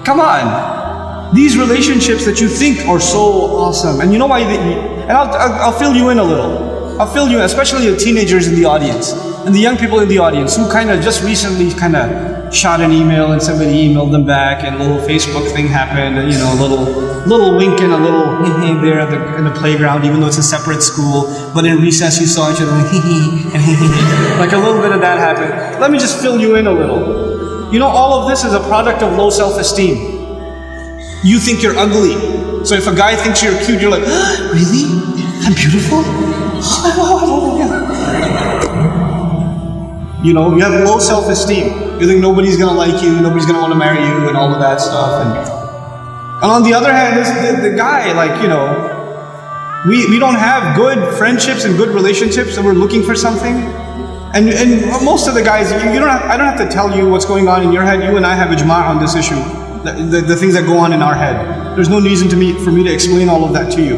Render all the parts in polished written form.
Come on. These relationships that you think are so awesome, and you know why? And I'll fill you in a little. I'll fill you in, especially the teenagers in the audience and the young people in the audience who kind of just recently kind of shot an email and somebody emailed them back, and a little Facebook thing happened, and a little wink and a little hee there in the playground, even though it's a separate school. But in recess, you saw each other like hee hee and hee hee, like a little bit of that happened. Let me just fill you in a little. All of this is a product of low self-esteem. You think you're ugly. So if a guy thinks you're cute, you're like, really? I'm beautiful? You have low self-esteem. You think nobody's gonna like you, nobody's gonna want to marry you, and all of that stuff. And on the other hand, the guy, we don't have good friendships and good relationships, and we're looking for something. And most of the guys, I don't have to tell you what's going on in your head. You and I have ijma' on this issue. The things that go on in our head. There's no reason for me to explain all of that to you.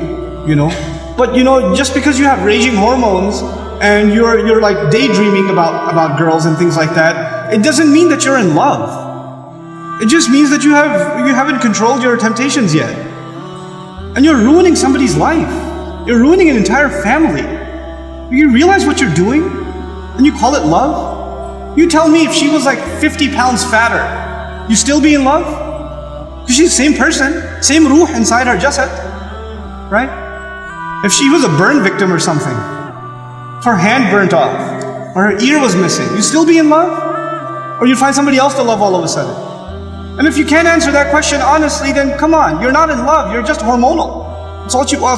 But just because you have raging hormones and you're like daydreaming about girls and things like that, it doesn't mean that you're in love. It just means that you haven't controlled your temptations yet. And you're ruining somebody's life. You're ruining an entire family. Do you realize what you're doing? And you call it love? You tell me, if she was like 50 pounds fatter, you still be in love? Because she's the same person, same ruh inside her jasad, right? If she was a burn victim or something, if her hand burnt off, or her ear was missing, you still be in love? Or you find somebody else to love all of a sudden? And if you can't answer that question honestly, then come on, you're not in love, you're just hormonal. That's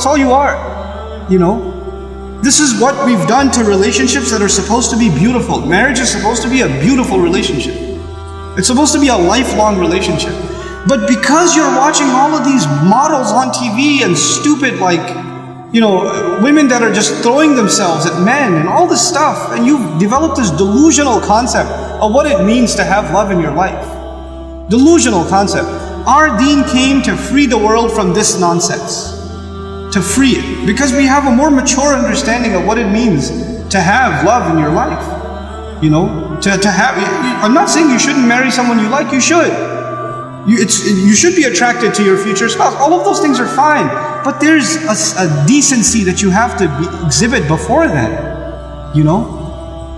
all you are, This is what we've done to relationships that are supposed to be beautiful. Marriage is supposed to be a beautiful relationship. It's supposed to be a lifelong relationship. But because you're watching all of these models on TV and stupid women that are just throwing themselves at men and all this stuff, and you've developed this delusional concept of what it means to have love in your life. Delusional concept. Our deen came to free the world from this nonsense. To free it, because we have a more mature understanding of what it means to have love in your life. To have. I'm not saying you shouldn't marry someone you like. You should. You should be attracted to your future spouse. All of those things are fine, but there's a decency that you have to exhibit before then.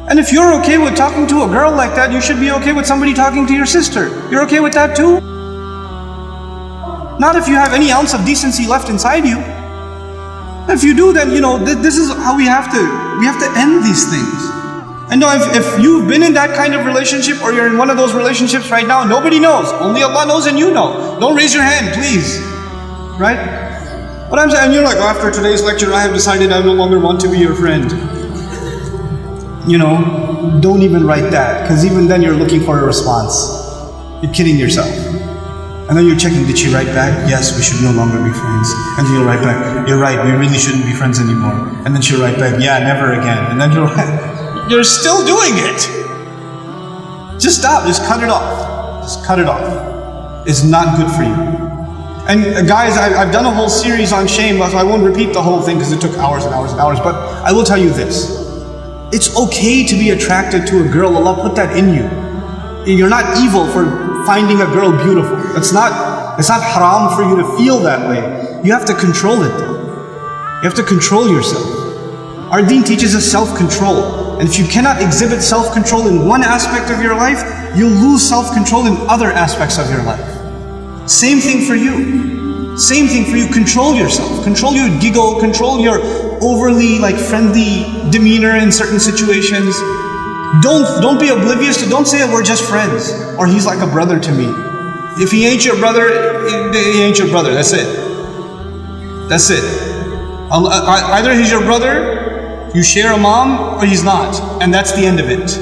And if you're okay with talking to a girl like that, you should be okay with somebody talking to your sister. You're okay with that too? Not if you have any ounce of decency left inside you. If you do, then this is how we have to end these things. And if you've been in that kind of relationship, or you're in one of those relationships right now, nobody knows. Only Allah knows, and you know. Don't raise your hand, please. Right? What I'm saying, you're like, after today's lecture, I have decided I no longer want to be your friend. Don't even write that, because even then you're looking for a response. You're kidding yourself. And then you're checking, did she write back? Yes, we should no longer be friends. And then you'll write back, you're right, we really shouldn't be friends anymore. And then she'll write back, yeah, never again. And then you're still doing it. Just stop, just cut it off. Just cut it off. It's not good for you. And guys, I've done a whole series on shame, so I won't repeat the whole thing because it took hours and hours and hours, but I will tell you this. It's okay to be attracted to a girl. Allah put that in you. You're not evil for finding a girl beautiful. It's not haram for you to feel that way. You have to control it though. You have to control yourself. Our deen teaches us self-control. And if you cannot exhibit self-control in one aspect of your life, you'll lose self-control in other aspects of your life. Same thing for you. Same thing for you. Control yourself. Control your giggle. Control your overly friendly demeanor in certain situations. Don't be oblivious to, don't say we're just friends, or he's like a brother to me. If he ain't your brother, he ain't your brother. That's it. That's it. Either he's your brother, you share a mom, or he's not. And that's the end of it.